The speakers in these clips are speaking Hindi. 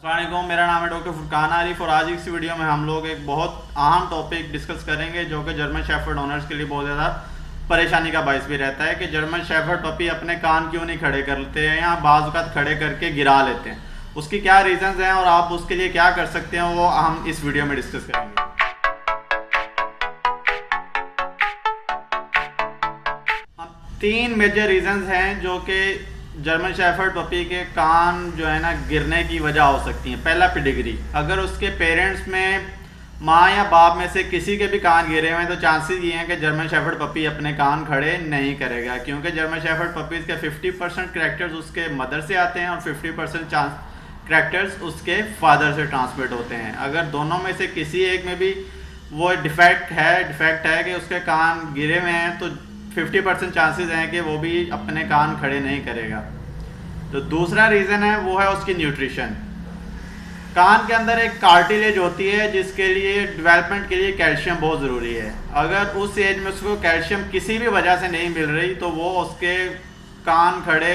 अस्सलामुअलैकुम, मेरा नाम है डॉक्टर फुरकान आरिफ और आज इस वीडियो में हम लोग एक बहुत अहम टॉपिक डिस्कस करेंगे जो कि जर्मन शेफर्ड ओनर्स के लिए बहुत ज़्यादा परेशानी का बायस भी रहता है कि जर्मन शेफर्ड पपी अपने कान क्यों नहीं खड़े करते हैं या बाज़ औक़ात खड़े करके गिरा लेते हैं। उसकी क्या रीज़न्स हैं और आप उसके लिए क्या कर सकते हैं वो हम इस वीडियो में डिस्कस करेंगे। तीन मेजर रीज़न्स हैं जो कि जर्मन शेफर्ड पपी के कान जो है ना गिरने की वजह हो सकती है। पहला, पेडिग्री। अगर उसके पेरेंट्स में माँ या बाप में से किसी के भी कान गिरे हुए हैं तो चांसेस ये हैं कि जर्मन शेफर्ड पपी अपने कान खड़े नहीं करेगा, क्योंकि जर्मन शेफर्ड पपीज़ के 50% करैक्टर्स उसके मदर से आते हैं और 50% करैक्टर्स उसके फादर से ट्रांसमिट होते हैं। अगर दोनों में से किसी एक में भी वो डिफेक्ट है कि उसके कान गिरे हुए हैं तो 50% चांसेस हैं कि वो भी अपने कान खड़े नहीं करेगा। तो दूसरा रीज़न है वो है उसकी न्यूट्रिशन। कान के अंदर एक कार्टिलेज होती है जिसके लिए डेवलपमेंट के लिए कैल्शियम बहुत ज़रूरी है। अगर उस एज में उसको कैल्शियम किसी भी वजह से नहीं मिल रही तो वो उसके कान खड़े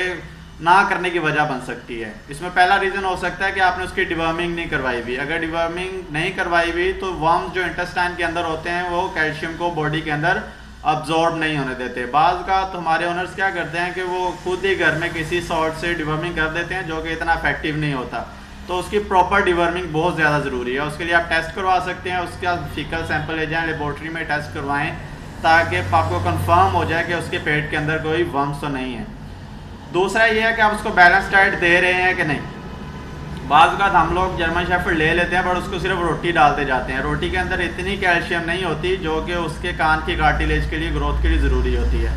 ना करने की वजह बन सकती है। इसमें पहला रीज़न हो सकता है कि आपने उसकी डिवर्मिंग नहीं करवाई हुई। अगर डिवर्मिंग नहीं करवाई हुई तो वर्म्स जो इंटेस्टाइन के अंदर होते हैं वो कैल्शियम को बॉडी के अंदर अब्जॉर्ब नहीं होने देते। बाज़ का तो हमारे ओनर्स क्या करते हैं कि वो खुद ही घर में किसी सॉर्ट से डिवर्मिंग कर देते हैं जो कि इतना इफेक्टिव नहीं होता। तो उसकी प्रॉपर डिवर्मिंग बहुत ज़्यादा ज़रूरी है। उसके लिए आप टेस्ट करवा सकते हैं, उसका फीकल सैंपल ले जाएँ, लेबॉर्ट्री में टेस्ट करवाएँ ताकि आपको कंफर्म हो जाए कि उसके पेट के अंदर कोई वर्म्स तो नहीं है। दूसरा ये है कि आप उसको बैलेंस डाइट दे रहे हैं कि नहीं। बाज़ का हम लोग जर्मन शेफर्ड ले लेते हैं पर उसको सिर्फ रोटी डालते जाते हैं। रोटी के अंदर इतनी कैल्शियम नहीं होती जो कि उसके कान की कार्टिलेज के लिए, ग्रोथ के लिए ज़रूरी होती है।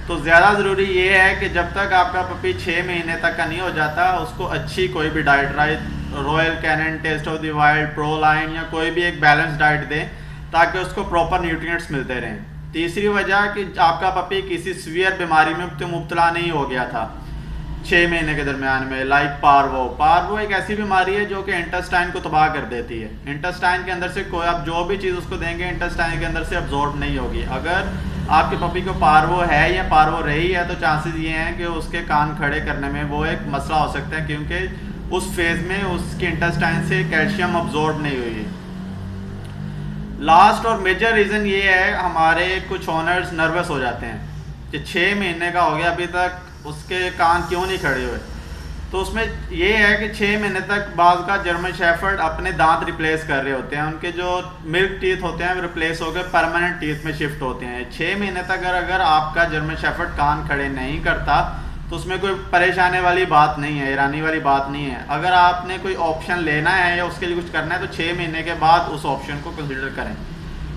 तो ज़्यादा ज़रूरी ये है कि जब तक आपका पपी 6 महीने तक का नहीं हो जाता उसको अच्छी कोई भी diet, Royal Canin, Taste of the Wild, Proline या कोई भी एक बैलेंस डाइट दें ताकि उसको प्रॉपर न्यूट्रिएंट्स मिलते रहें। तीसरी वजह कि आपका पपी किसी सीवियर बीमारी में तो मुब्तला नहीं हो गया था 6 महीने के दरमियान में, लाइक पार्वो एक ऐसी बीमारी है जो कि इंटेस्टाइन को तबाह कर देती है। इंटेस्टाइन के अंदर से कोई आप जो भी चीज़ उसको देंगे इंटेस्टाइन के अंदर से अब्जॉर्ब नहीं होगी। अगर आपके पपी को पार्वो है या पार्वो रही है तो चांसेस ये हैं कि उसके कान खड़े करने में वो एक मसला हो सकता है, क्योंकि उस फेज़ में उसके इंटेस्टाइन से कैल्शियम अब्जॉर्ब नहीं हुई है। लास्ट और मेजर रीज़न ये है, हमारे कुछ ओनर्स नर्वस हो जाते हैं कि 6 महीने का हो गया अभी तक उसके कान क्यों नहीं खड़े हुए। तो उसमें ये है कि 6 महीने तक बाज़ का जर्मन शेफर्ड अपने दांत रिप्लेस कर रहे होते हैं, उनके जो मिल्क टीथ होते हैं वो रिप्लेस होकर परमानेंट टीथ में शिफ्ट होते हैं। 6 महीने तक अगर आपका जर्मन शेफर्ड कान खड़े नहीं करता तो उसमें कोई परेशानी वाली बात नहीं है, हैरानी वाली बात नहीं है। अगर आपने कोई ऑप्शन लेना है या उसके लिए कुछ करना है तो 6 महीने के बाद उस ऑप्शन को कंसिडर करें।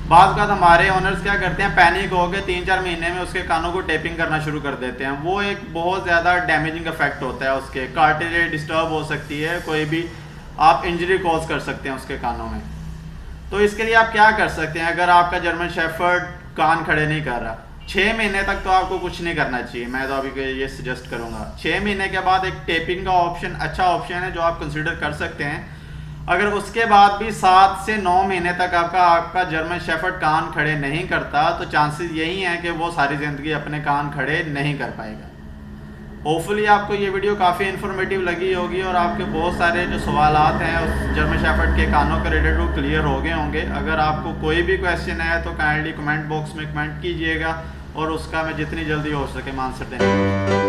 बाज़ का हमारे ओनर्स क्या करते हैं, पैनिक हो गए 3-4 महीने में उसके कानों को टेपिंग करना शुरू कर देते हैं। वो एक बहुत ज़्यादा डैमेजिंग इफेक्ट होता है, उसके कार्टिलेज डिस्टर्ब हो सकती है, कोई भी आप इंजरी कॉज कर सकते हैं उसके कानों में। तो इसके लिए आप क्या कर सकते हैं, अगर आपका जर्मन शेफर्ड कान खड़े नहीं कर रहा 6 महीने तक तो आपको कुछ नहीं करना चाहिए। मैं तो अभी ये सजेस्ट करूँगा 6 महीने के बाद एक टेपिंग का ऑप्शन अच्छा ऑप्शन है जो आप कंसिडर कर सकते हैं। अगर उसके बाद भी 7 से 9 महीने तक आपका जर्मन शेफर्ड कान खड़े नहीं करता तो चांसेस यही हैं कि वो सारी ज़िंदगी अपने कान खड़े नहीं कर पाएगा। होपफुली आपको ये वीडियो काफ़ी इन्फॉर्मेटिव लगी होगी और आपके बहुत सारे जो सवालात हैं उस जर्मन शेफर्ड के कानों के रिलेटेड वो क्लियर हो गए होंगे। अगर आपको कोई भी क्वेश्चन है तो काइंडली कमेंट बॉक्स में कमेंट कीजिएगा और उसका मैं जितनी जल्दी हो सके मैं आंसर देने